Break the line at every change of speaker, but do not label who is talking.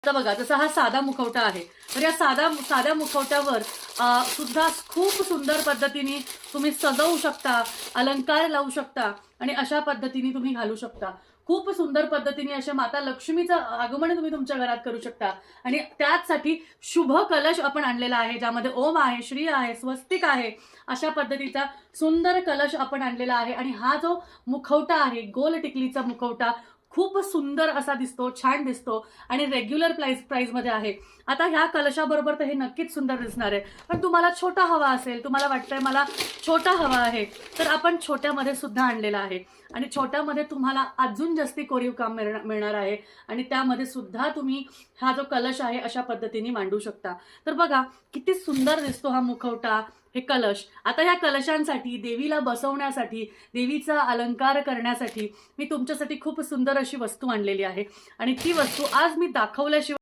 आता बघा जसा हा साधा मुखवटा आहे तर या साध्या मुखवट्यावर सुद्धा खूप सुंदर पद्धतीने तुम्ही सजवू शकता, अलंकार लावू शकता आणि अशा पद्धतीने तुम्ही घालू शकता. खूप सुंदर पद्धतीने अशा माता लक्ष्मीचं आगमन तुम्ही तुमच्या घरात करू शकता. आणि त्याचसाठी शुभ कलश आपण आणलेला आहे, ज्यामध्ये ओम आहे, श्री आहे, स्वस्तिक आहे. अशा पद्धतीचा सुंदर कलश आपण आणलेला आहे. आणि हा जो मुखवटा आहे, गोल टिकलीचा मुखवटा, खूप सुंदर असा दिसतो, छान दिसतो आणि रेग्युलर प्राइस मध्ये आहे. आता ह्या कलशाबरोबर तर हे नक्कीच सुंदर दिसणार आहे. पण तुम्हाला छोटा हवा असेल, तुम्हाला वाटतंय मला छोटा हवा आहे, तर आपण छोट्यामध्ये सुद्धा आणलेला आहे. आणि छोट्यामध्ये तुम्हाला अजून जास्ती कोरीव काम मिळणार आहे. आणि त्यामध्ये सुद्धा तुम्ही हा जो कलश आहे अशा पद्धतीने मांडू शकता. तर बघा किती सुंदर दिसतो हा मुखवटा, हे कलश. आता ह्या कलशांसाठी, देवीला बसवण्यासाठी, देवीचा अलंकार करण्यासाठी मी तुमच्यासाठी खूप सुंदर अशी वस्तू आणलेली आहे. आणि ती वस्तू आज मी दाखवल्याशिवाय